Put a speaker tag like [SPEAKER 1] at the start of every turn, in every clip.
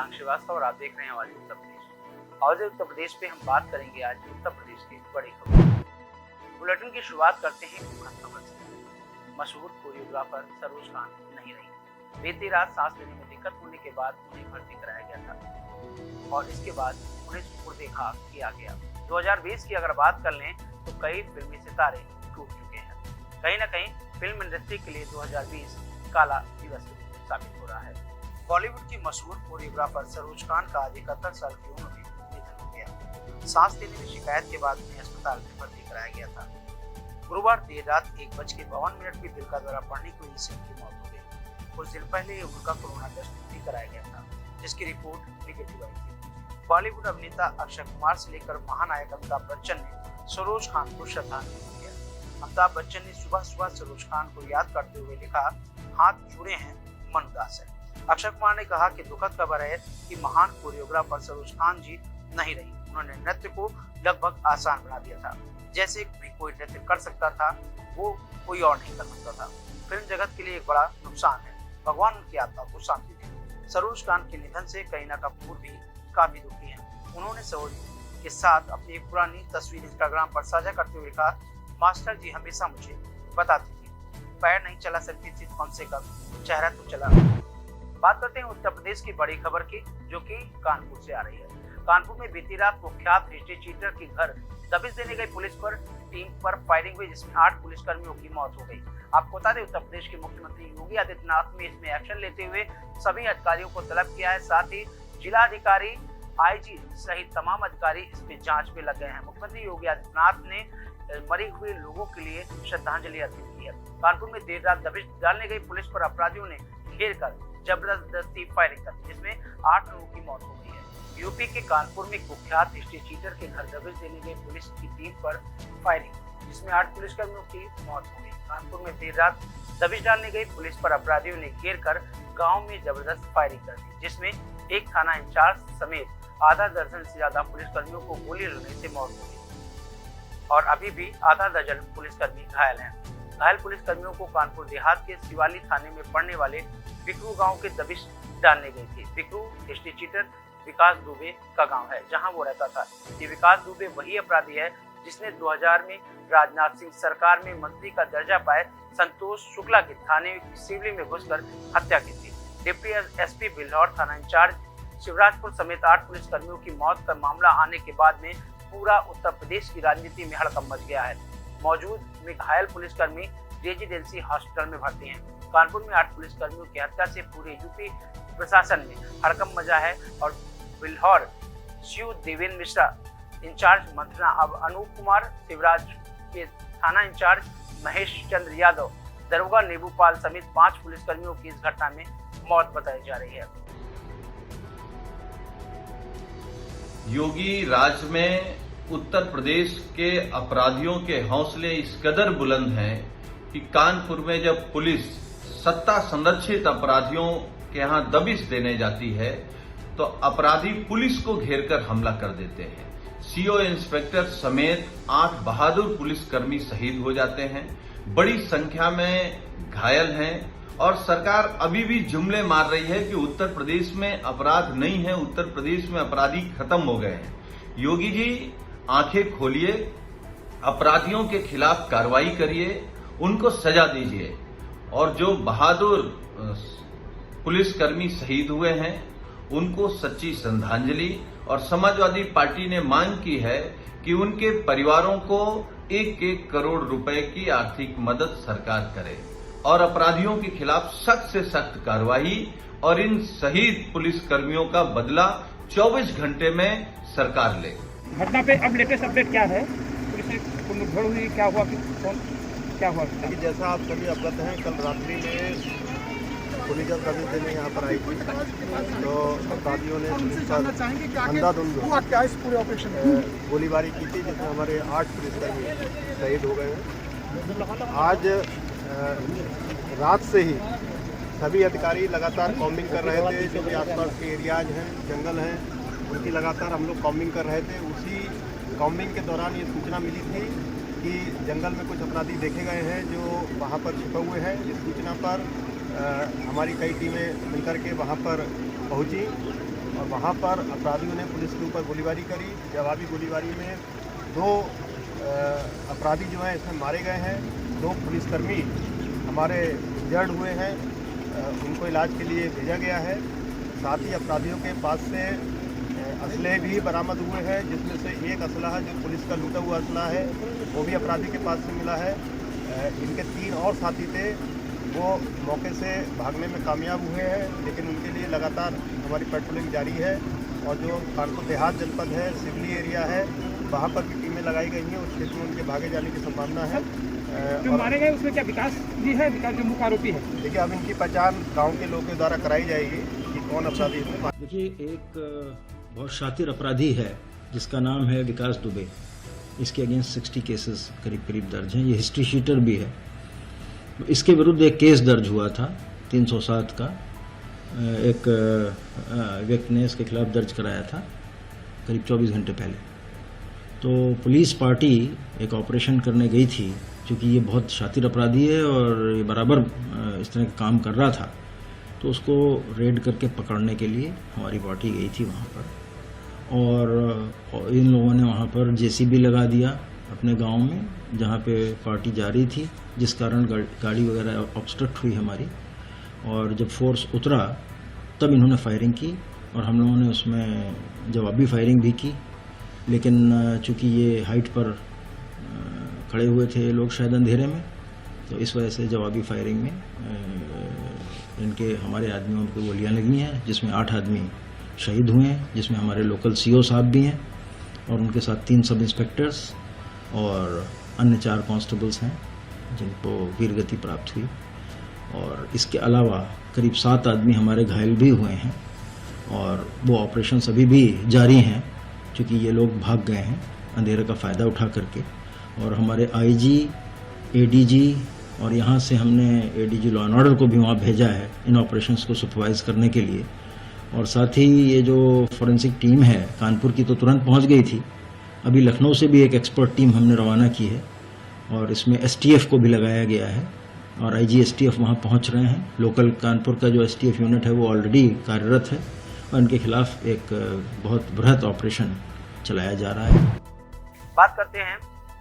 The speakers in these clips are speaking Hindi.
[SPEAKER 1] शशांक श्रीवास्तव और आप देख रहे हैं आवाज उत्तर प्रदेश। आवाज उत्तर प्रदेश पे हम बात करेंगे आज उत्तर प्रदेश की बड़ी खबर। बुलेटिन की शुरुआत करते हैं दुखद खबर से। मशहूर कोरियोग्राफर सरोज खान नहीं रही। बीती रात सांस लेने में दिक्कत होने के बाद उन्हें भर्ती कराया गया था और इसके बाद उन्हें सुपुर्द खाक किया गया। 2020 की अगर बात कर लें तो कई फिल्मी सितारे टूट चुके हैं। कहीं न कहीं फिल्म इंडस्ट्री के लिए 2020 काला दिवस साबित हो रहा है। बॉलीवुड की मशहूर कोरियोग्राफर सरोज खान का आज 71 साल की उम्र में निधन हो गया। सांस लेने में शिकायत के बाद उन्हें अस्पताल में भर्ती कराया गया था। गुरुवार देर रात 1:52 में दिल का दौरा पड़ने की वजह से उनकी मौत हो गई। कुछ दिन पहले उनका कोरोना टेस्ट भी कराया गया था, जिसकी रिपोर्ट निगेटिव आई थी। बॉलीवुड अभिनेता अक्षय कुमार से लेकर महानायक अमिताभ बच्चन ने सरोज खान को श्रद्धांजलि दी है। अमिताभ बच्चन ने सुबह सुबह सरोज खान को याद करते हुए लिखा, हाथ जुड़े हैं, मन उदास है। अक्षय कुमार ने कहा कि दुखद खबर है कि महान कोरियोग्राफर सरोज खान जी नहीं रही। उन्होंने नृत्य को लगभग आसान बना दिया था। जैसे भी कोई नृत्य कर सकता था, वो कोई और नहीं कर सकता था। फिल्म जगत के लिए एक बड़ा नुकसान है। भगवान उनकी आत्मा को शांति दे। सरोज खान के निधन से करीना कपूर भी काफी दुखी हैं। उन्होंने सरोज के साथ अपनी एक पुरानी तस्वीर इंस्टाग्राम पर साझा करते हुए लिखा, मास्टर जी हमेशा मुझे बताती थी, पैर नहीं चला सकती थी, कम से कम चेहरा तो चला। बात करते हैं उत्तर प्रदेश की बड़ी खबर की, जो कि कानपुर से आ रही है। कानपुर में बीती रात कुख्यात हिस्ट्री चीटर के घर दबिश देने गई पुलिस पर टीम पर फायरिंग हुई, जिसमें 8 पुलिसकर्मियों की मौत हो गई। आपको बता दें, उत्तर प्रदेश के मुख्यमंत्री योगी आदित्यनाथ ने इसमें एक्शन लेते हुए सभी अधिकारियों को तलब किया है। साथ ही जिला अधिकारी, आईजी सहित तमाम अधिकारी इसमें जांच में लग गए हैं। मुख्यमंत्री योगी आदित्यनाथ ने मरे हुए लोगों के लिए श्रद्धांजलि अर्पित की है। कानपुर में देर रात दबिश डालने गई पुलिस पर अपराधियों ने घेर कर जबरदस्ती फायरिंग कर दी, जिसमें 8 लोगों की मौत हो गई है। यूपी के कानपुर में कुख्यात हिस्ट्री चीटर के घर दबिश देने गई पुलिस की टीम पर फायरिंग, जिसमें 8 पुलिसकर्मियों की मौत हो गई। कानपुर में देर रात दबिश डालने गई पुलिस पर अपराधियों ने घेर कर गाँव में जबरदस्त फायरिंग कर दी, जिसमें एक थाना इंचार्ज समेत आधा दर्जन से ज्यादा पुलिसकर्मियों को गोली लगने से मौत हो गई और अभी भी आधा दर्जन पुलिसकर्मी घायल हैं। घायल पुलिसकर्मियों को कानपुर देहात के शिवाली थाने में पड़ने वाले बिकरू गांव के दबिश डालने गई थी। बिकरू हिस्ट्री चीटर विकास दुबे का गांव है, जहां वो रहता था। ये विकास दुबे वही अपराधी है जिसने 2000 में राजनाथ सिंह सरकार में मंत्री का दर्जा पाए संतोष शुक्ला के थाने सिवली में घुसकर हत्या की थी। डिप्टी एसपी बिल्हौर थाना इंचार्ज शिवराजपुर समेत 8 पुलिसकर्मियों की मौत का मामला आने के बाद में पूरा उत्तर प्रदेश की राजनीति में हड़कंप मच गया है। मौजूद में घायल पुलिसकर्मी रेजिडेंसी हॉस्पिटल में भर्ती हैं। कानपुर में 8 पुलिसकर्मियों की हत्या से पूरे यूपी प्रशासन में हड़कंप मचा है और बिल्हौर शिव देवेंद्र मिश्रा इंचार्ज मंत्रणा, अब अनूप कुमार शिवराज के थाना इंचार्ज महेश चंद्र यादव, दरोगा नेबूपाल समेत 5 पुलिसकर्मियों की इस घटना में मौत बताई जा रही है।
[SPEAKER 2] योगी राज में उत्तर प्रदेश के अपराधियों के हौसले इस कदर बुलंद हैं कि कानपुर में जब पुलिस सत्ता संरक्षित अपराधियों के यहां दबिश देने जाती है तो अपराधी पुलिस को घेरकर हमला कर देते हैं। सीओ इंस्पेक्टर समेत 8 बहादुर पुलिसकर्मी शहीद हो जाते हैं। बड़ी संख्या में घायल हैं और सरकार अभी भी जुमले मार रही है कि उत्तर प्रदेश में अपराध नहीं है, उत्तर प्रदेश में अपराधी खत्म हो गए हैं। योगी जी आंखें खोलिए, अपराधियों के खिलाफ कार्रवाई करिए, उनको सजा दीजिए और जो बहादुर पुलिसकर्मी शहीद हुए हैं उनको सच्ची श्रद्धांजलि। और समाजवादी पार्टी ने मांग की है कि उनके परिवारों को 1-1 करोड़ रुपए की आर्थिक मदद सरकार करे और अपराधियों के खिलाफ सख्त से सख्त कार्रवाई और इन शहीद पुलिसकर्मियों का बदला 24 घंटे में सरकार ले।
[SPEAKER 3] घटना पे अब लेटेस्ट अपडेट क्या है? पुलिस ने मुठभेड़ हुई, क्या हुआ, क्या हुआ?
[SPEAKER 4] जैसा आप सभी अवगत हैं, कल रात्रि में पुलिस जब दबिश देने यहाँ पर आई थी तो अपराधियों ने पुलिस पर अंधाधुंध गोलीबारी की थी, जिसमें हमारे 8 पुलिसकर्मी शहीद हो गए हैं। आज रात से ही सभी अधिकारी लगातार कॉम्बिंग कर रहे थे। जो भी आसपास के एरियाज हैं, जंगल हैं, उनकी लगातार हम लोग कॉम्बिंग कर रहे थे। उसी कॉम्बिंग के दौरान ये सूचना मिली थी कि जंगल में कुछ अपराधी देखे गए हैं जो वहाँ पर छिपे हुए हैं। इस सूचना पर हमारी कई टीमें मिलकर के वहाँ पर पहुँची और वहाँ पर अपराधियों ने पुलिस के ऊपर गोलीबारी करी। जवाबी गोलीबारी में 2 अपराधी जो हैं इसमें मारे गए हैं। 2 पुलिसकर्मी हमारे इंजर्ड हुए हैं, उनको इलाज के लिए भेजा गया है। साथ ही अपराधियों के पास से असले भी बरामद हुए हैं, जिसमें से एक असला जो पुलिस का लूटा हुआ असला है वो भी अपराधी के पास से मिला है। इनके 3 और साथी थे, वो मौके से भागने में कामयाब हुए हैं, लेकिन उनके लिए लगातार हमारी पेट्रोलिंग जारी है। और जो कानपुर देहात जनपद है, सिवली एरिया है, वहाँ पर भी टीमें लगाई गई हैं। उस क्षेत्र में उनके भागे जाने की संभावना है।
[SPEAKER 3] जो मारे गए उसमें क्या विकास भी है? विकास जो मुख्य आरोपी है,
[SPEAKER 4] देखिए अब इनकी पहचान गाँव के लोगों के द्वारा कराई जाएगी कि कौन अपराधी इसमें।
[SPEAKER 5] देखिए, एक बहुत शातिर अपराधी है जिसका नाम है विकास दुबे। इसके अगेंस्ट 60 केसेस करीब दर्ज हैं। ये हिस्ट्री शीटर भी है। इसके विरुद्ध एक केस दर्ज हुआ था 307 का। एक व्यक्ति ने इसके खिलाफ दर्ज कराया था करीब 24 घंटे पहले। तो पुलिस पार्टी एक ऑपरेशन करने गई थी, क्योंकि ये बहुत शातिर अपराधी है और ये बराबर इस तरह का काम कर रहा था। तो उसको रेड करके पकड़ने के लिए हमारी पार्टी गई थी वहाँ पर, और इन लोगों ने वहाँ पर जेसीबी लगा दिया अपने गांव में जहाँ पे पार्टी जा रही थी, जिस कारण गाड़ी वगैरह ऑब्स्ट्रक्ट हुई हमारी। और जब फोर्स उतरा तब इन्होंने फायरिंग की और हम लोगों ने उसमें जवाबी फायरिंग भी की। लेकिन चूँकि ये हाइट पर खड़े हुए थे लोग शायद अंधेरे में, तो इस वजह से जवाबी फायरिंग में इनके हमारे आदमियों को गोलियां लगी हैं, जिसमें 8 आदमी शहीद हुए हैं, जिसमें हमारे लोकल सीओ साहब भी हैं और उनके साथ 3 सब इंस्पेक्टर्स और अन्य 4 कांस्टेबल्स हैं जिनको वीरगति प्राप्त हुई। और इसके अलावा करीब 7 आदमी हमारे घायल भी हुए हैं और वो ऑपरेशन अभी भी जारी हैं, क्योंकि ये लोग भाग गए हैं अंधेरे का फ़ायदा उठा करके। और हमारे आईजी, एडीजी और यहाँ से हमने एडीजी लॉ एंड ऑर्डर को भी वहाँ भेजा है इन ऑपरेशंस को सुपरवाइज करने के लिए। और साथ ही ये जो फॉरेंसिक टीम है कानपुर की तो तुरंत पहुँच गई थी। अभी लखनऊ से भी एक एक्सपर्ट टीम हमने रवाना की है और इसमें एसटीएफ को भी लगाया गया है और आईजी एसटीएफ वहाँ पहुँच रहे हैं। लोकल कानपुर का जो एसटीएफ यूनिट है वो ऑलरेडी कार्यरत है और इनके खिलाफ एक बहुत बृहत ऑपरेशन चलाया जा रहा है।
[SPEAKER 1] बात करते हैं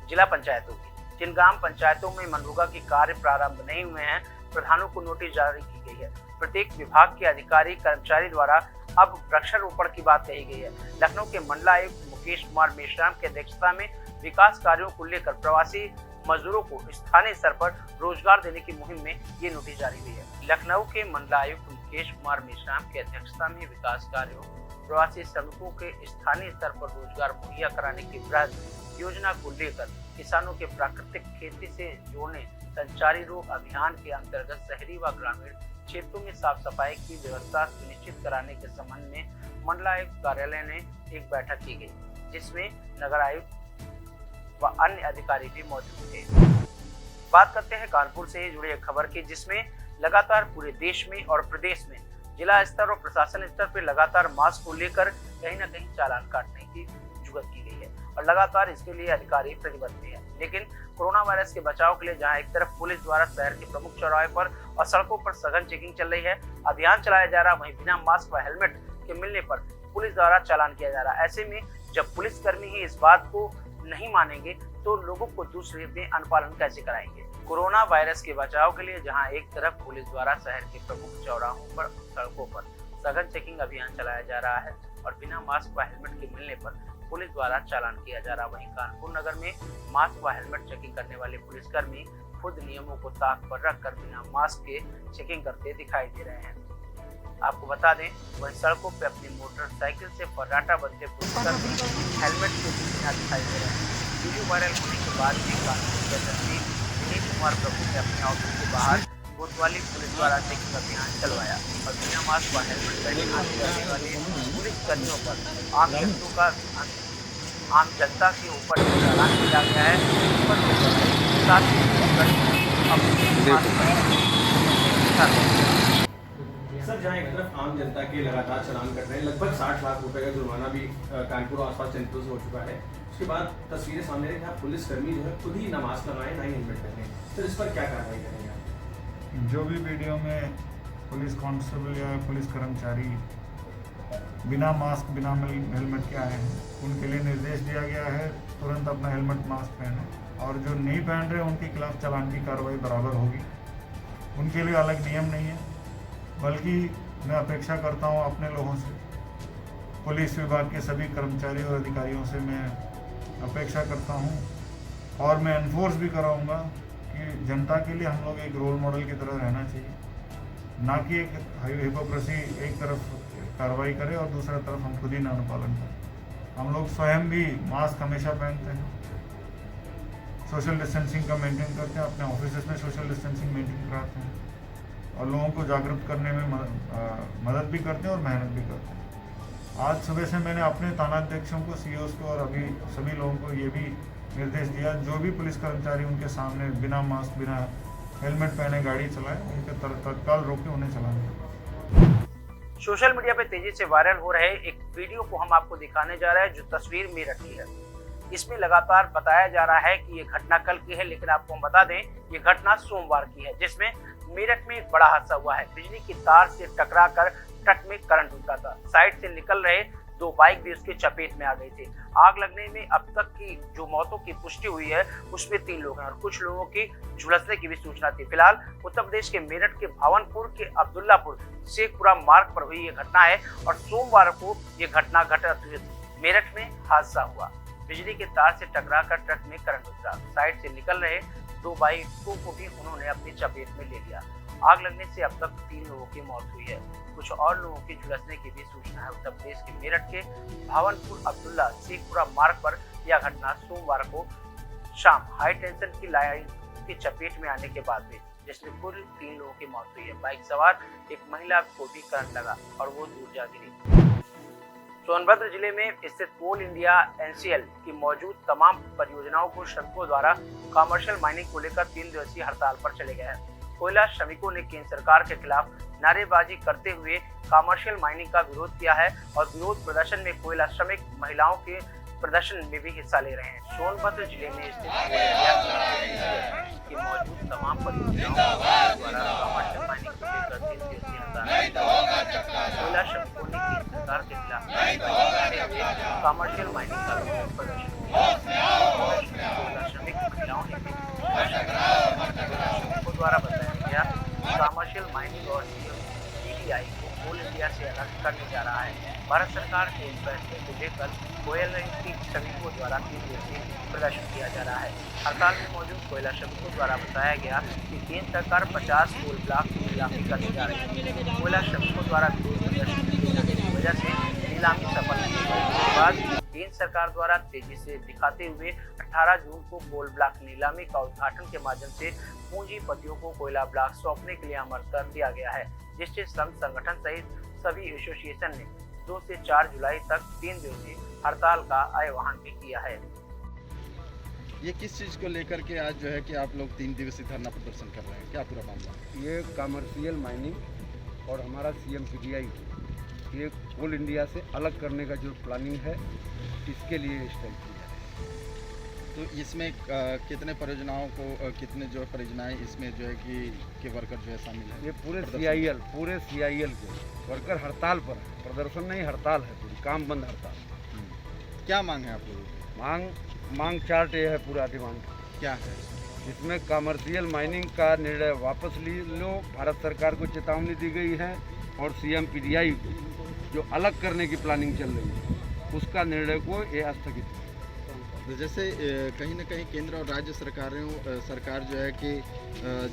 [SPEAKER 1] जिला पंचायतों की। जिन ग्राम पंचायतों में मनरेगा के कार्य प्रारंभ नहीं हुए हैं, प्रधानों को नोटिस जारी की गई है। प्रत्येक विभाग के अधिकारी कर्मचारी द्वारा अब वृक्षारोपण की बात कही गई है। लखनऊ के मंडलायुक्त मुकेश कुमार मेश्राम की अध्यक्षता में विकास कार्यों को लेकर प्रवासी मजदूरों को स्थानीय स्तर पर रोजगार देने की मुहिम में ये नोटिस जारी हुई है। लखनऊ के मंडलायुक्त मुकेश कुमार मेश्राम की अध्यक्षता में विकास कार्यों, प्रवासी श्रमिकों के स्थानीय स्तर पर रोजगार मुहैया कराने की बृहद योजना को लेकर किसानों के प्राकृतिक खेती से जोड़ने संचारी रोग अभियान के अंतर्गत शहरी व ग्रामीण क्षेत्रों में साफ सफाई की व्यवस्था सुनिश्चित कराने के संबंध में मंडलायुक्त कार्यालय ने एक बैठक की गई, जिसमें नगर आयुक्त व अन्य अधिकारी भी मौजूद थे। बात करते हैं कानपुर से जुड़ी एक खबर की, जिसमें लगातार पूरे देश में और प्रदेश में जिला स्तर और प्रशासन स्तर पर लगातार मास्क को लेकर कहीं न कहीं चालान काटने की जुगत की गई है और लगातार इसके लिए अधिकारी प्रतिबद्ध भी है। लेकिन कोरोना वायरस के बचाव के लिए जहां एक तरफ पुलिस द्वारा शहर के प्रमुख चौराहे पर और सड़कों पर सघन चेकिंग चल रही है, अभियान चलाया जा रहा, वहीं बिना मास्क व हेलमेट के मिलने पर पुलिस द्वारा चालान किया जा रहा। ऐसे में जब पुलिसकर्मी ही इस बात को नहीं मानेंगे तो लोगों को दूसरे में अनुपालन कैसे कराएंगे। कोरोना वायरस के बचाव के लिए जहां एक तरफ पुलिस द्वारा शहर के प्रमुख चौराहों पर, सड़कों पर सघन चेकिंग अभियान चलाया जा रहा है और बिना मास्क व हेलमेट के मिलने पर पुलिस द्वारा चालान किया जा रहा, वहीं कानपुर नगर में मास्क व हेलमेट चेकिंग करने वाले पुलिसकर्मी खुद नियमों को ताक पर रखकर बिना मास्क के चेकिंग करते दिखाई दे रहे हैं। आपको बता दें, वहीं सड़कों पर अपनी मोटरसाइकिल से फर्राटा बनते पुलिसकर्मी हेलमेट के बिना दिखाई दे रहे हैं। वीडियो वायरल होने के बाद भी कानपुर के एसएसपी दिनेश कुमार प्रभु ने अपने ऑफिस के बाहर कोतवाली पुलिस द्वारा चेकिंग अभियान चलवाया और बिना मास्क व हेलमेट पहने आने जाने वाले पुलिसकर्मियों पर आम जनता के ऊपर चालान किया गया है। साथ ही
[SPEAKER 6] सर, जहाँ एक तरफ आम जनता के लगातार चालान कट रहे हैं, लगभग 60 लाख रुपए का जुर्माना भी कानपुर और आसपास जनपदों से हो चुका है। उसके बाद तस्वीरें सामने रही जहाँ पुलिसकर्मी जो है खुद ही ना मास्क लगाए ना ही हेलमेट पहने। सर, इस पर क्या कार्रवाई करेंगे?
[SPEAKER 7] जो भी वीडियो में पुलिस कांस्टेबल या पुलिस कर्मचारी बिना मास्क बिना हेलमेट के आए हैं उनके लिए निर्देश दिया गया है तुरंत अपना हेलमेट मास्क पहने, और जो नहीं पहन रहे उनके खिलाफ चालान की कार्रवाई बराबर होगी। उनके लिए अलग नियम नहीं है, बल्कि मैं अपेक्षा करता हूं अपने लोगों से, पुलिस विभाग के सभी कर्मचारी और अधिकारियों से मैं अपेक्षा करता हूं और मैं एनफोर्स भी कराऊंगा कि जनता के लिए हम लोग एक रोल मॉडल की तरह रहना चाहिए, ना कि एक हिपोक्रेसी एक तरफ कार्रवाई करे और दूसरा तरफ हम खुद ही ना अनुपालन करें। हम लोग स्वयं भी मास्क हमेशा पहनते हैं, सोशल डिस्टेंसिंग का मेंटेन करते हैं, अपने ऑफिस में सोशल डिस्टेंसिंग मेंटेन कराते हैं और लोगों को जागरूक करने में मदद भी करते हैं और मेहनत भी करते हैं। आज सुबह से मैंने अपने थानाध्यक्षों को, सीओस को और अभी सभी लोगों को ये भी निर्देश दिया, जो भी पुलिस कर्मचारी उनके सामने बिना मास्क बिना हेलमेट पहने गाड़ी चलाए उनके तत्काल रोक के उन्हें चलाने।
[SPEAKER 1] सोशल मीडिया पे तेजी से वायरल हो रहे एक वीडियो को हम आपको दिखाने जा रहे हैं, जो तस्वीर मेरठ की है। इसमें लगातार बताया जा रहा है कि ये घटना कल की है, लेकिन आपको हम बता दें ये घटना सोमवार की है, जिसमें मेरठ में एक बड़ा हादसा हुआ है। बिजली की तार से टकराकर ट्रक में करंट घुसा था। साइड से निकल रहे दो बाइक भी उसके चपेट में आ गए थे। आग लगने में अब तक की जो मौतों की पुष्टि हुई है उसमें 3 लोग हैं और कुछ लोगों की झुलसने की भी सूचना थी। फिलहाल उत्तर प्रदेश के मेरठ के भावनपुर के अब्दुल्लापुर शेखपुरा मार्ग पर हुई ये घटना है और सोमवार को ये घटना घटित मेरठ में हादसा हुआ। बिजली के तार से टकराकर ट्रक में करंट घुसा। साइड से निकल रहे 2 बाइकों को भी उन्होंने अपनी चपेट में ले लिया। आग लगने से अब तक 3 लोगों की मौत हुई है, कुछ और लोगों की झुलसने की भी सूचना है। उत्तर प्रदेश के मेरठ के भावनपुर अब्दुल्ला शेखपुरा मार्ग पर यह घटना सोमवार को शाम हाई टेंशन की लाइन की चपेट में आने के बाद हुई, जिसमें कुल 3 लोगों की मौत हुई है। बाइक सवार एक महिला को भी करंट लगा और वो दूर जा गिरी। सोनभद्र जिले में स्थित कोल इंडिया NCL की मौजूद तमाम परियोजनाओं को श्रमिकों द्वारा कमर्शियल माइनिंग को लेकर 3 दिवसीय हड़ताल पर चले गए हैं। कोयला श्रमिकों ने केंद्र सरकार के खिलाफ नारेबाजी करते हुए कमर्शियल माइनिंग का विरोध किया है और विरोध प्रदर्शन में कोयला श्रमिक महिलाओं के प्रदर्शन में भी हिस्सा ले रहे हैं। सोनभद्र जिले में स्थित की मौजूद तमाम परियोजनाओं द्वारा कमर्शियल माइनिंग को लेकर 3 दिवसीय हड़ताल कोयला श्रमिकों ने केंद्र सरकार के खिलाफ कमर्शियल माइनिंग का विरोध प्रदर्शन कोयला श्रमिक महिलाओं ने श्रमिकों द्वारा बताया गया कमर्शियल माइनिंग और CDI को कोल इंडिया से अलग करने जा रहा है। भारत सरकार के इस फैसले को लेकर कोयला श्रमिकों द्वारा 3 दिवसीय प्रदर्शन किया जा रहा है। हड़ताल में मौजूद कोयला श्रमिकों द्वारा बताया गया कि केंद्र सरकार 50 कोल ब्लॉक की नीलामी करने जा रही है। कोयला श्रमिकों द्वारा विरोध प्रदर्शन किए जाने की वजह से नीलामी सफल नहीं हुई। उसके बाद केंद्र सरकार द्वारा तेजी से दिखाते हुए 18 जून को कोल ब्लॉक नीलामी का उद्घाटन के माध्यम से पूंजीपतियों को कोयला ब्लॉक सौंपने के लिए अमर कर दिया गया है, जिससे श्रम संगठन सहित सभी एसोसिएशन ने 2 से 4 जुलाई तक 3 दिवसीय हड़ताल का आह्वान भी किया है।
[SPEAKER 8] ये किस चीज़ को लेकर के आज जो है कि आप लोग 3 दिवसीय धरना प्रदर्शन कर रहे हैं, क्या पूरा मामला?
[SPEAKER 9] ये कमर्शियल माइनिंग और हमारा CM-CDI ये कोल इंडिया से अलग करने का जो प्लानिंग है इसके लिए स्ट्राइक किया है।
[SPEAKER 8] तो इसमें कितने परियोजनाओं को कितने जो परियोजनाएं इसमें जो है कि वर्कर जो है शामिल है?
[SPEAKER 9] ये पूरे CIL के वर्कर हड़ताल पर है, प्रदर्शन नहीं हड़ताल है, पूरी काम बंद हड़ताल।
[SPEAKER 8] क्या मांग है आप लोगों की?
[SPEAKER 9] मांग चार्ट ये है, पूरा डिमांड
[SPEAKER 8] क्या है?
[SPEAKER 9] इसमें कमर्शियल माइनिंग का निर्णय वापस लो, भारत सरकार को चेतावनी दी गई है और CM-PDI जो अलग करने की प्लानिंग चल रही है उसका निर्णय को ये स्थगित।
[SPEAKER 8] तो जैसे कहीं ना कहीं केंद्र और राज्य सरकार जो है कि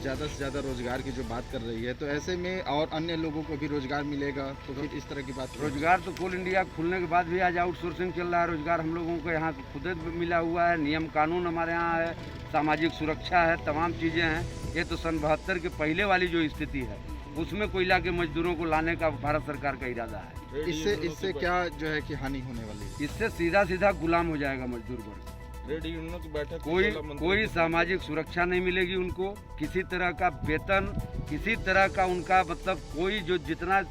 [SPEAKER 8] ज़्यादा से ज़्यादा रोजगार की जो बात कर रही है, तो ऐसे में और अन्य लोगों को भी रोजगार मिलेगा, तो फिर इस तरह की बात?
[SPEAKER 9] रोजगार तो कोल इंडिया खुलने के बाद भी आज आउटसोर्सिंग चल रहा है। रोजगार हम लोगों को यहाँ खुद मिला हुआ है, नियम कानून हमारे यहाँ है, सामाजिक सुरक्षा है, तमाम चीज़ें हैं। ये तो सन 72 के पहले वाली जो स्थिति है उसमें कोयला के मजदूरों को लाने का भारत सरकार का इरादा है।
[SPEAKER 8] इससे क्या जो है कि हानि होने वाली है?
[SPEAKER 9] इससे सीधा गुलाम हो जाएगा मजदूर वर्ग।
[SPEAKER 10] ट्रेड यूनियनों की बैठक
[SPEAKER 9] कोई सामाजिक सुरक्षा नहीं मिलेगी उनको, किसी तरह का वेतन, किसी तरह का उनका मतलब कोई जो जितना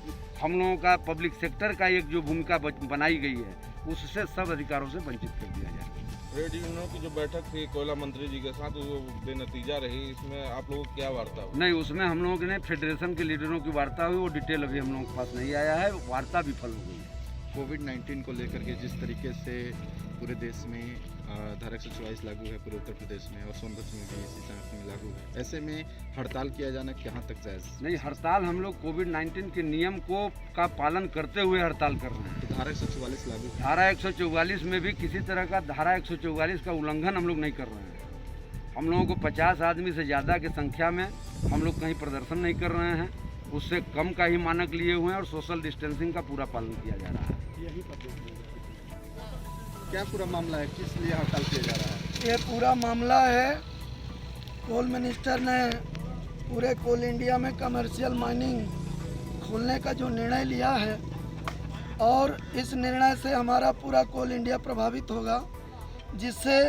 [SPEAKER 9] हम लोगों का पब्लिक सेक्टर का एक जो भूमिका बनाई गई है उससे सब अधिकारों से वंचित कर दिया जाएगा।
[SPEAKER 10] ट्रेड यूनियनों की जो बैठक थी कोयला मंत्री जी के साथ वो बेनतीजा रही, इसमें आप लोगों की क्या वार्ता हुई?
[SPEAKER 9] नहीं, उसमें हम लोगों ने फेडरेशन के लीडरों की वार्ता हुई, वो डिटेल अभी हम लोगों के पास नहीं आया है, वार्ता विफल हो गई है।
[SPEAKER 8] कोविड-19 को लेकर के जिस तरीके से पूरे देश में धारा 144 लागू है पूरे उत्तर प्रदेश में और सोनभद्र में भी इसी समय में लागू है, ऐसे में हड़ताल किया जाना कहाँ तक जायज़?
[SPEAKER 9] नहीं, हड़ताल हम लोग कोविड-19 के नियम का पालन करते हुए हड़ताल कर रहे हैं।
[SPEAKER 8] तो धारा 144 लागू है।
[SPEAKER 9] धारा 144 में भी किसी तरह का धारा 144 का उल्लंघन हम लोग नहीं कर रहे हैं। हम लोगों को 50 आदमी से ज़्यादा की संख्या में हम लोग कहीं प्रदर्शन नहीं कर रहे हैं, उससे कम का ही मानक लिए हुए हैं और सोशल डिस्टेंसिंग का पूरा पालन किया जा रहा है।
[SPEAKER 8] क्या पूरा मामला है, किस लिए हड़ताल किया जा रहा है?
[SPEAKER 11] ये पूरा मामला है, कोल मिनिस्टर ने पूरे कोल इंडिया में कमर्शियल माइनिंग खोलने का जो निर्णय लिया है और इस निर्णय से हमारा पूरा कोल इंडिया प्रभावित होगा, जिससे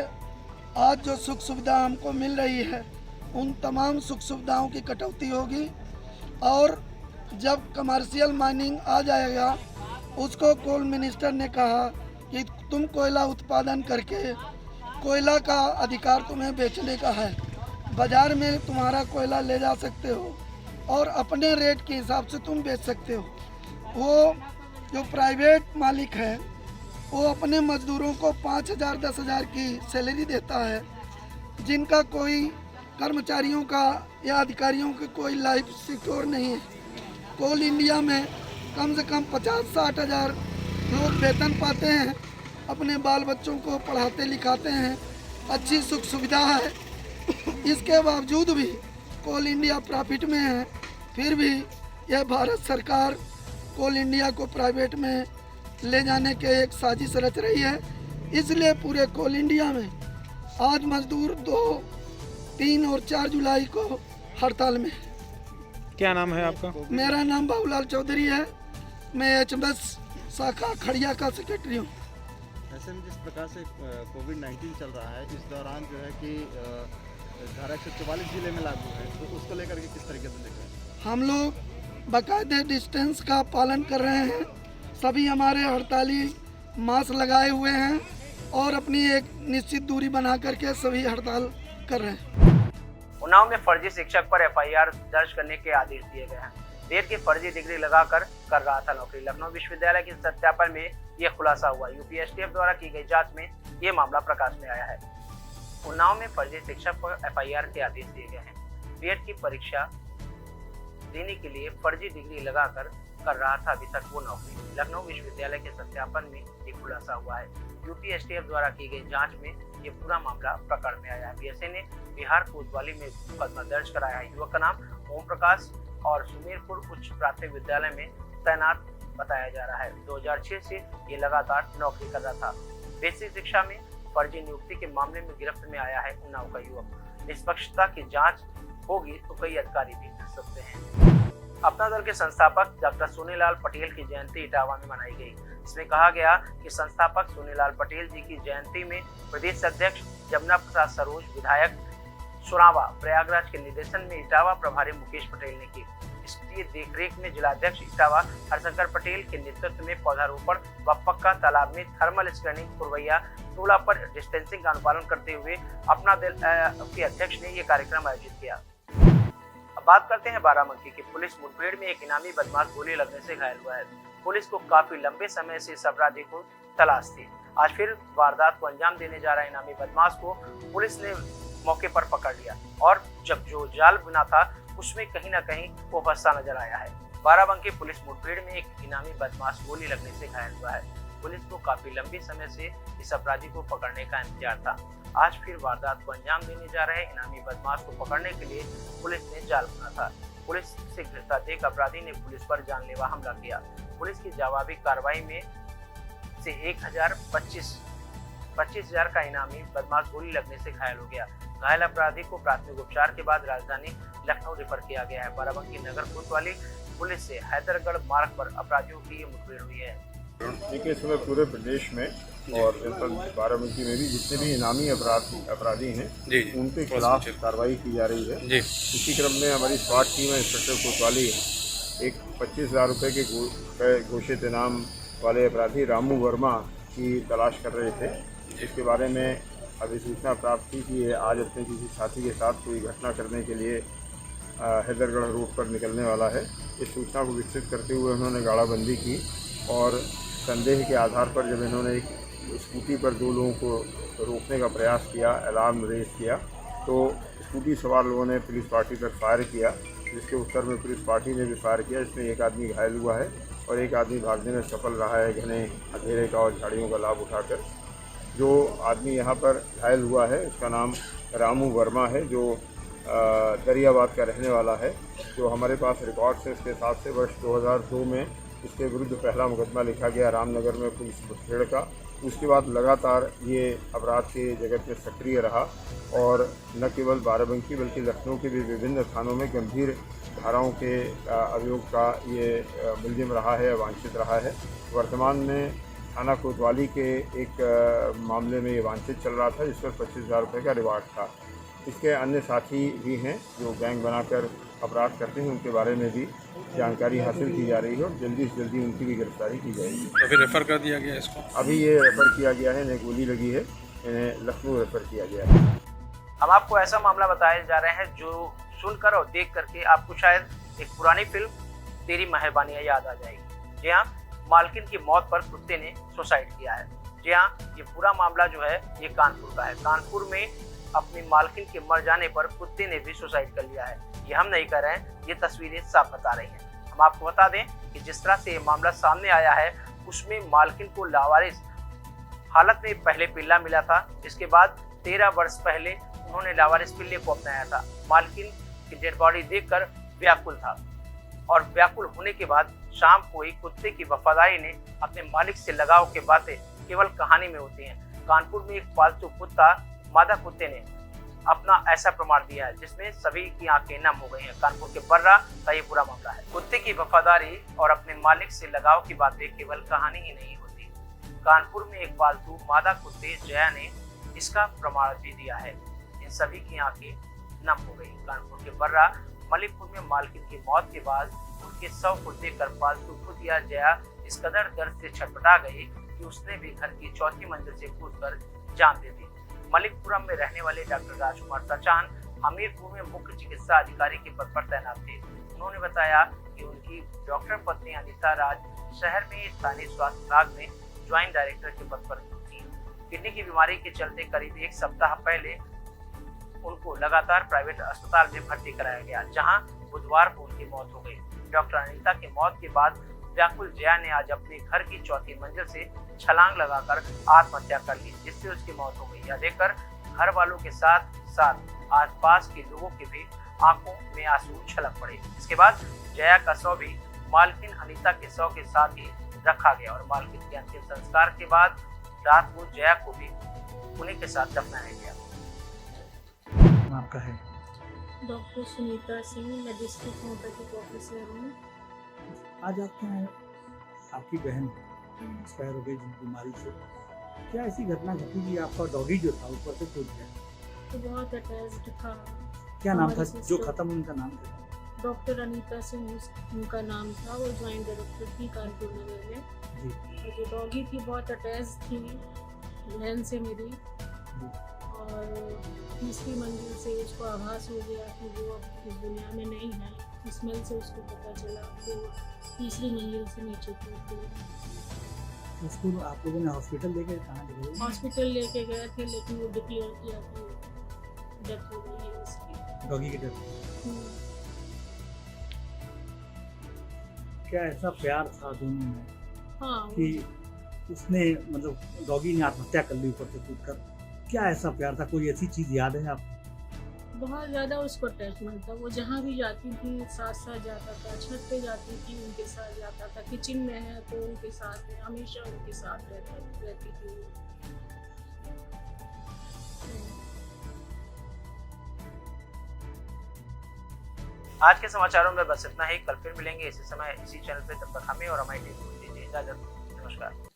[SPEAKER 11] आज जो सुख सुविधा हमको मिल रही है उन तमाम सुख सुविधाओं की कटौती होगी और जब कमर्शियल माइनिंग आ जाएगा उसको कोल मिनिस्टर ने कहा कि तुम कोयला उत्पादन करके कोयला का अधिकार तुम्हें बेचने का है, बाज़ार में तुम्हारा कोयला ले जा सकते हो और अपने रेट के हिसाब से तुम बेच सकते हो। वो जो प्राइवेट मालिक है वो अपने मजदूरों को 5,000 10,000 की सैलरी देता है, जिनका कोई कर्मचारियों का या अधिकारियों की कोई लाइफ सिक्योर नहीं है। कोल इंडिया में कम से कम 50-60 हज़ार लोग वेतन पाते हैं, अपने बाल बच्चों को पढ़ाते लिखाते हैं, अच्छी सुख सुविधा है। इसके बावजूद भी कोल इंडिया प्रॉफिट में है, फिर भी यह भारत सरकार कोल इंडिया को प्राइवेट में ले जाने के एक साजिश रच रही है। इसलिए पूरे कोल इंडिया में आज मजदूर 2, 3 और 4 जुलाई को हड़ताल में।
[SPEAKER 3] क्या नाम है आपका?
[SPEAKER 11] मेरा नाम बाबूलाल चौधरी है, मैं HMS शाखा खड़िया का सेक्रेटरी हूँ।
[SPEAKER 8] ऐसे में जिस प्रकार से कोविड-19 चल रहा है, इस दौरान जो है कि धारा 144 जिले में लागू है, तो उसको लेकर के किस तरीके से देख रहे हैं?
[SPEAKER 11] हम लोग बाकायदे डिस्टेंस का पालन कर रहे हैं, सभी हमारे हड़ताली मास्क लगाए हुए हैं और अपनी एक निश्चित दूरी बना करके सभी हड़ताल कर रहे हैं।
[SPEAKER 1] उन्नाव में फर्जी शिक्षक पर FIR दर्ज करने के आदेश दिए गए हैं। बीएड की फर्जी डिग्री लगाकर कर रहा था नौकरी। लखनऊ विश्वविद्यालय के सत्यापन में यह खुलासा हुआ। यूपी STF द्वारा की गई जांच में यह मामला प्रकाश में आया है। उन्नाव में फर्जी शिक्षक पर FIR के आदेश दिए गए हैं। बीएड की परीक्षा देने के लिए फर्जी डिग्री लगाकर कर रहा था अभी तक वो नौकरी। लखनऊ विश्वविद्यालय के सत्यापन में ये खुलासा हुआ है। यूपी STF द्वारा की गई जांच में ये पूरा मामला प्रकट में आया है। बीएसए ने बिहार कोतवाली में मुकदमा दर्ज कराया है। युवक का नाम ओम प्रकाश और सुमेरपुर उच्च प्राथमिक विद्यालय में तैनात बताया जा रहा है। 2006 से ये लगातार नौकरी कर रहा था। बेसिक शिक्षा में फर्जी नियुक्ति के मामले में गिरफ्त में आया है उन्नाव का युवक। निष्पक्षता की जांच होगी तो कई अधिकारी भी कर सकते हैं। अपना दल के संस्थापक डॉक्टर सोनीलाल पटेल की जयंती इटावा में मनाई गई। इसमें कहा गया कि संस्थापक सोनीलाल पटेल जी की जयंती में प्रदेश अध्यक्ष जमुना प्रसाद सरोज, विधायक सुरावा प्रयागराज के निर्देशन में इटावा प्रभारी मुकेश पटेल ने की। इसकी देखरेख में जिलाध्यक्ष इटावा हरशंकर पटेल के नेतृत्व में पौधारोपण व पक्का तालाब में थर्मल स्कैनिंग, पुरवैया टोला पर डिस्टेंसिंग का अनुपालन करते हुए अपना दल के अध्यक्ष ने ये कार्यक्रम आयोजित किया। अब बात करते हैं बाराबंकी की। पुलिस मुठभेड़ में एक इनामी बदमाश गोली लगने से घायल हुआ है। पुलिस को काफी लंबे समय से इस अपराधी को तलाश थी। आज फिर वारदात को अंजाम देने जा रहा इनामी बदमाश को पुलिस ने मौके पर पकड़ लिया और जब जो जाल बुना था उसमें कहीं न कहीं वो फंसा नजर आया है। बाराबंकी पुलिस मुठभेड़ में एक इनामी बदमाश गोली लगने से घायल हुआ है। पुलिस को काफी लंबे समय से इस अपराधी को पकड़ने का इंतजार था। आज फिर वारदात को अंजाम देने जा रहे इनामी बदमाश को पकड़ने के लिए पुलिस ने जाल बुना था। पुलिस से गिरता देख अपराधी ने पुलिस पर जानलेवा हमला किया। पुलिस की जवाबी कार्रवाई में से 25,000 का इनामी बदमाश गोली लगने से घायल हो गया। घायल अपराधी को प्राथमिक उपचार के बाद राजधानी लखनऊ रेफर किया गया है। बाराबंकी नगर कोतवाली पुलिस से हैदरगढ़ मार्ग पर अपराधियों की मुठभेड़ हुई है।
[SPEAKER 12] देखिए, इस समय पूरे प्रदेश में और जनपद बाराबंकी में भी जितने भी इनामी अपराधी हैं उनके खिलाफ कार्रवाई की जा रही है। इसी क्रम में हमारी स्वाट टीम है इंस्पेक्टर कोतवाली एक 25,000 रुपये के घोषित इनाम वाले अपराधी रामू वर्मा की तलाश कर रहे थे। इसके बारे में अभी सूचना प्राप्त थी कि आज अपने किसी साथी के साथ कोई घटना करने के लिए हैदरगढ़ रोड पर निकलने वाला है। इस सूचना को विकसित करते हुए उन्होंने गाड़ाबंदी की और संदेह के आधार पर जब इन्होंने एक स्कूटी पर 2 लोगों को रोकने का प्रयास किया, अलार्म रेज किया, तो स्कूटी सवार लोगों ने पुलिस पार्टी पर फायर किया, जिसके उत्तर में पुलिस पार्टी ने भी फायर किया। इसमें एक आदमी घायल हुआ है और एक आदमी भागने में सफल रहा है घने अंधेरे का और झाड़ियों का लाभ उठाकर। जो आदमी यहाँ पर घायल हुआ है उसका नाम रामू वर्मा है, जो दरियाबाद का रहने वाला है। जो हमारे पास रिकॉर्ड से इसके हिसाब से वर्ष 2002 में इसके विरुद्ध पहला मुकदमा लिखा गया रामनगर में पुलिस मुठभेड़ का। उसके बाद लगातार ये अपराध के जगत में सक्रिय रहा और न केवल बाराबंकी बल्कि लखनऊ के भी विभिन्न थानों में गंभीर धाराओं के अभियोग का ये मुलजिम रहा है, वांछित रहा है। वर्तमान में थाना कोतवाली के एक मामले में ये वांछित चल रहा था, जिस पर 25,000 रुपये का रिवार्ड था। इसके अन्य साथी भी हैं जो गैंग बनाकर अपराध करते हैं, उनके बारे में भी जानकारी हासिल की जा रही है और जल्दी से जल्दी उनकी भी गिरफ्तारी की जाएगी।
[SPEAKER 6] तो फिर रेफर कर दिया गया इसको?
[SPEAKER 12] अभी ये रेफर किया गया है, इन्हें गोली लगी है, इन्हें लखनऊ रेफर किया गया है।
[SPEAKER 1] हम आपको ऐसा मामला बताए जा रहे हैं जो सुनकर और देख करके आपको शायद एक पुरानी फिल्म तेरी मेहरबानियाँ याद आ जाएगी। जी हाँ, मालकिन की मौत पर कुत्ते ने सुसाइड किया है। जी हाँ, ये पूरा मामला जो है ये कानपुर का है। कानपुर में अपनी मालकिन के मर जाने पर कुत्ते ने भी सुसाइड कर लिया है। ये हम नहीं कर रहे हैं, ये तस्वीरें साफ बता रही हैं। हम आपको बता दें कि जिस तरह से ये मामला सामने आया है उसमें मालकिन को लावारिस हालत में पहले पिल्ला मिला था, जिसके बाद 13 वर्ष पहले उन्होंने लावारिस पिल्ले को अपनाया था। मालकिन की डेड बॉडी देखकर व्याकुल था और व्याकुल होने के बाद शाम को ही कुत्ते की वफादारी ने अपने मालिक से लगाव के बातें केवल कहानी में होती हैं। कानपुर में एक पालतू कुत्ता मादा कुत्ते ने अपना ऐसा प्रमाण दिया है जिसमें सभी की आंखें नम हो गई हैं। कानपुर के बर्रा का ये पूरा मामला है। कुत्ते की वफादारी और अपने मालिक से लगाव की बातें केवल कहानी ही नहीं होती। कानपुर में एक पालतू मादा कुत्ते जया ने इसका प्रमाण भी दिया है। इन सभी की आंखें नम हो गई। कानपुर के बर्रा मलिकपुर में मालकिन की मौत के बाद उनके शव को देखकर पालतू कुतिया जया इस कदर दर्द से छटपटा गई कि उसने भी घर की 4थी मंजिल से कूदकर जान दे दी। मलिकपुरम में रहने वाले डॉक्टर राजकुमार सचान हमीरपुर में मुख्य चिकित्सा अधिकारी के पद पर तैनात थे। उन्होंने बताया कि उनकी डॉक्टर पत्नी अनिता राज शहर में स्थानीय स्वास्थ्य विभाग में ज्वाइंट डायरेक्टर के पद पर थी। किडनी की बीमारी के चलते करीब 1 सप्ताह पहले उनको लगातार प्राइवेट अस्पताल में भर्ती कराया गया, जहां बुधवार को उनकी मौत हो गई। डॉक्टर अनिता की मौत के बाद व्याकुल जया ने आज अपने घर की 4थी मंजिल से छलांग लगाकर आत्महत्या कर ली, जिससे उसकी मौत हो गई। यह देखकर घर वालों के साथ साथ आसपास के लोगों के भी आंखों में आंसू छलक पड़े। इसके बाद जया का शव भी मालकिन अनिता के शव के साथ ही रखा गया और मालकिन के अंतिम संस्कार के बाद रात को जया को भी उन्हीं के साथ दफनाया गया।
[SPEAKER 3] आपका है?
[SPEAKER 13] डॉक्टर सुनीता सिंह, मैं डिस्ट्रिक्ट होम्योपैथिक ऑफिसर हूँ।
[SPEAKER 3] आज आपकी बहन एक्सपायर हो गई जिस बीमारी से, क्या ऐसी घटना घटी कि आपका डॉगी जो था ऊपर से कूद गया?
[SPEAKER 13] तो बहुत अटैच्ड था।
[SPEAKER 3] क्या नाम था जो खत्म, उनका नाम क्या?
[SPEAKER 13] डॉक्टर अनीता सिंह उनका नाम था। वो ज्वाइंट डायरेक्टर थी कानपुर नगर में
[SPEAKER 3] जी।
[SPEAKER 13] और जो डॉगी थी बहुत अटैच थी बहन से मेरी
[SPEAKER 3] जी।
[SPEAKER 13] और 3री मंजिल से उसको आभास हो गया कि वो अब इस दुनिया में नहीं है। स्मेल से उसको पता चला तो 3री मंजिल से नीचे कूद गई।
[SPEAKER 3] उसको आप लोगों ने हॉस्पिटल लेके कहाँ ले गए?
[SPEAKER 13] हॉस्पिटल लेके गए थे, लेकिन वो डिक्लेयर किया कि डेथ हो गई है उसकी,
[SPEAKER 3] डॉगी की डेथ। क्या ऐसा प्यार था दोनों में?
[SPEAKER 13] हाँ,
[SPEAKER 3] कि उसने मतलब डॉगी ने आत्महत्या कर ली ऊपर से कूदकर? क्या ऐसा प्यार था? कोई ऐसी चीज़ याद है आप?
[SPEAKER 13] बहुत ज़्यादा उसको अटैचमेंट था। वो जहाँ भी जाती थी साथ साथ जाता था, छत पे जाती थी उनके साथ जाता था, किचन में है तो उनके साथ है, हमेशा उनके साथ रहती थी।
[SPEAKER 1] आज के समाचारों में बस इतना ही। कल फिर मिलेंगे इसी समय इसी चैनल पे। तब तक हमें और हमारी टीम को दीजिए इजाजत। नमस्कार।